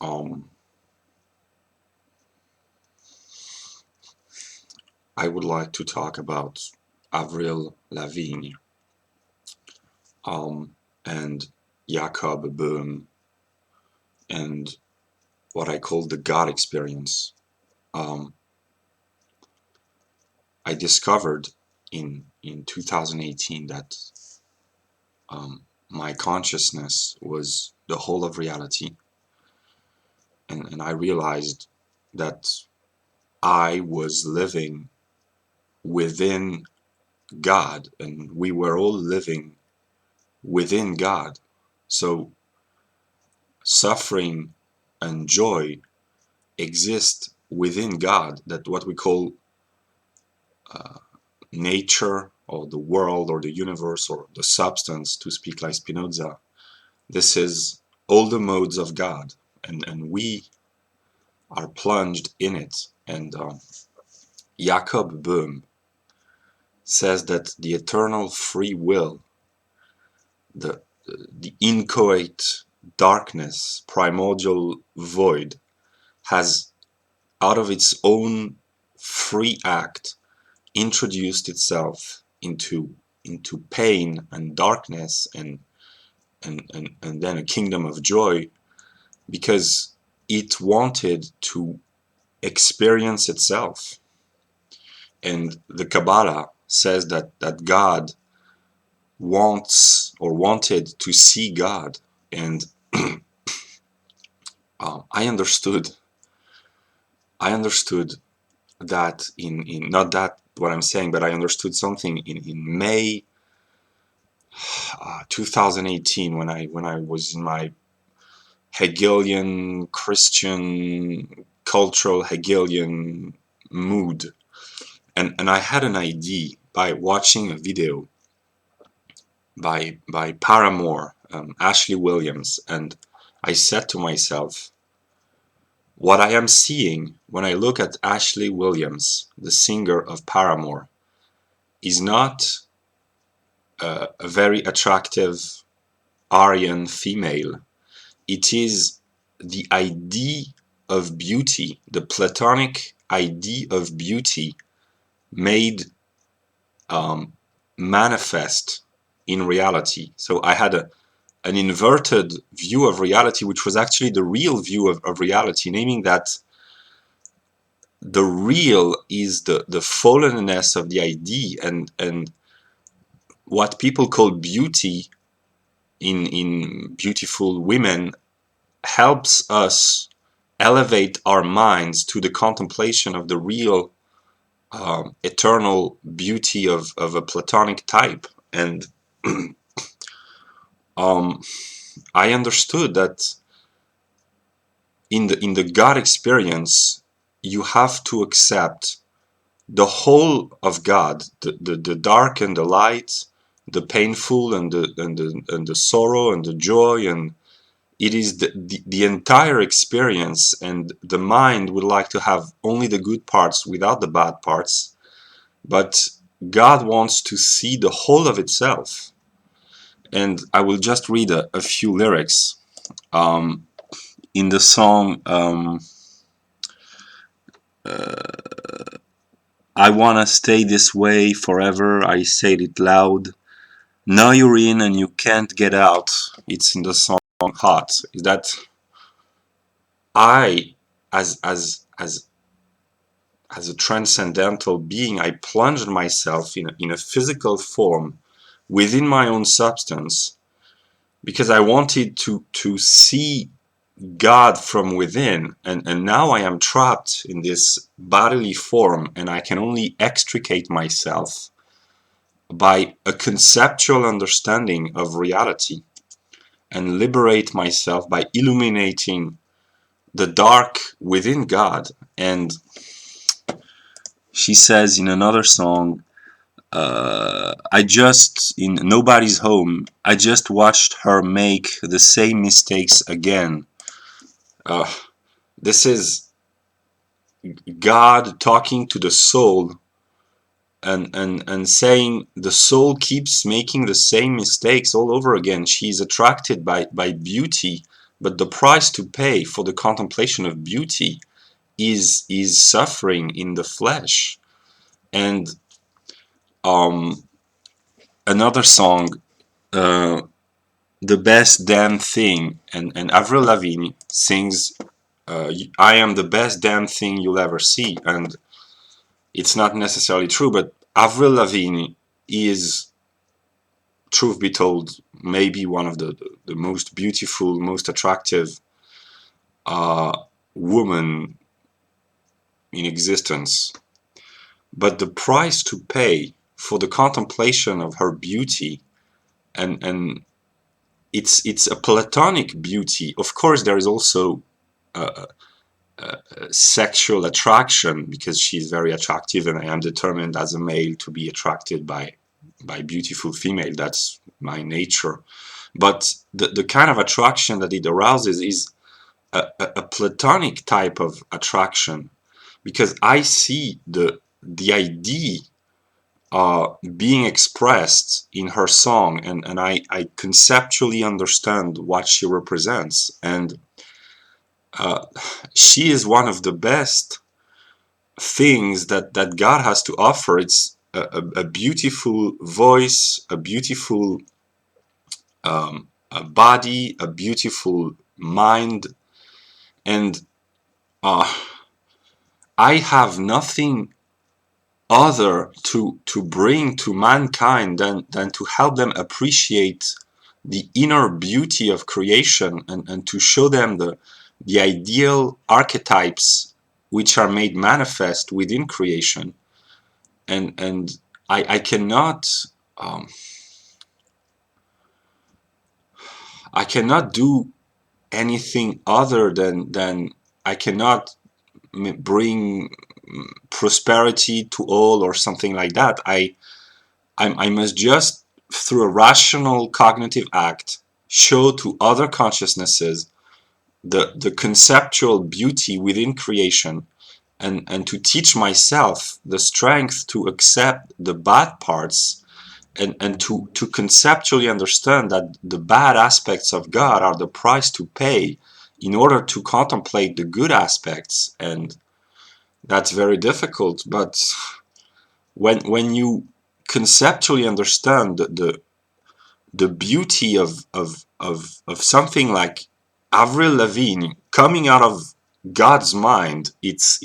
Um, I would like to talk about Avril Lavigne um, and Jakob Böhm and what I call the God experience. Um, I discovered in 2018 that my consciousness was the whole of reality, and I realized that I was living within God, and we were all living within God. So suffering and joy exist within God, that what we call nature or the world or the universe or the substance, to speak like Spinoza. This is all the modes of God, and we are plunged in it. And Jakob Böhm says that the eternal free will, the, the inchoate darkness, primordial void, has out of its own free act introduced itself into pain and darkness and then a kingdom of joy because it wanted to experience itself. And the Kabbalah says that God wants or wanted to see God. And I understood that in not that what I'm saying, but I understood something in May 2018 when I was in my Hegelian Christian cultural Hegelian mood, and I had an idea by watching a video by Paramore, Ashley Williams, and I said to myself, what I am seeing when I look at Ashley Williams, the singer of Paramore, is not a very attractive Aryan female. It is the idea of beauty, the Platonic idea of beauty made manifest in reality. So I had an inverted view of reality, which was actually the real view of reality, naming that the real is the fallenness of the idea, and what people call beauty in beautiful women helps us elevate our minds to the contemplation of the real eternal beauty of a Platonic type. And I understood that in the God experience, you have to accept the whole of God, the dark and the light, the painful and the sorrow and the joy, and it is the entire experience. And the mind would like to have only the good parts without the bad parts, but God wants to see the whole of itself. And I will just read a few lyrics in the song. I wanna stay this way forever. I said it loud. Now you're in and you can't get out. It's in the song Hot. Is that I, as a transcendental being, I plunged myself in a physical form within my own substance because I wanted to see God from within, and now I am trapped in this bodily form, and I can only extricate myself by a conceptual understanding of reality and liberate myself by illuminating the dark within God. And she says in another song, I just, in Nobody's Home, I just watched her make the same mistakes again. Uh, this is God talking to the soul and saying the soul keeps making the same mistakes all over again. She's attracted by beauty but the price to pay for the contemplation of beauty is suffering in the flesh. And another song, uh, the best damn thing, and Avril Lavigne sings, I am the best damn thing you'll ever see. And it's not necessarily true, but Avril Lavigne is, truth be told, maybe one of the most beautiful, most attractive woman in existence. But the price to pay for the contemplation of her beauty, and it's a platonic beauty. Of course, there is also sexual attraction, because she's very attractive, and I am determined as a male to be attracted by beautiful female. That's my nature. But the kind of attraction that it arouses is a platonic type of attraction, because I see the idea being expressed in her song, and I conceptually understand what she represents. And she is one of the best things that God has to offer. It's a beautiful voice, a beautiful a body, a beautiful mind, and I have nothing other to bring to mankind than to help them appreciate the inner beauty of creation, and to show them the ideal archetypes which are made manifest within creation. And I cannot um, I cannot do anything other than I cannot bring prosperity to all or something like that. I must just, through a rational cognitive act, show to other consciousnesses the conceptual beauty within creation, and to teach myself the strength to accept the bad parts, and to conceptually understand that the bad aspects of God are the price to pay in order to contemplate the good aspects. And that's very difficult, but when you conceptually understand the beauty of something like Avril Lavigne coming out of God's mind, it's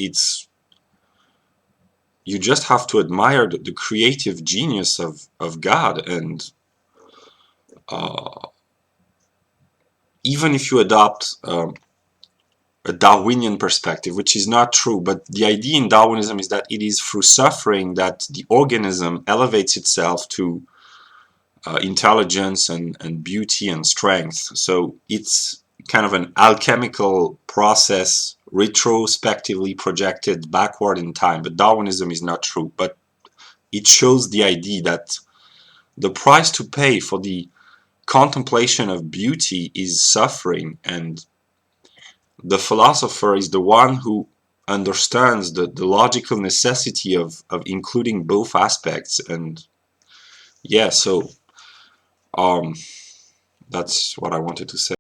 you just have to admire the creative genius of God. And even if you adopt a Darwinian perspective, which is not true, but the idea in Darwinism is that it is through suffering that the organism elevates itself to intelligence and beauty and strength. So it's kind of an alchemical process, retrospectively projected backward in time. But Darwinism is not true. But it shows the idea that the price to pay for the contemplation of beauty is suffering, and the philosopher is the one who understands the logical necessity of including both aspects. And yeah, so um, that's what I wanted to say.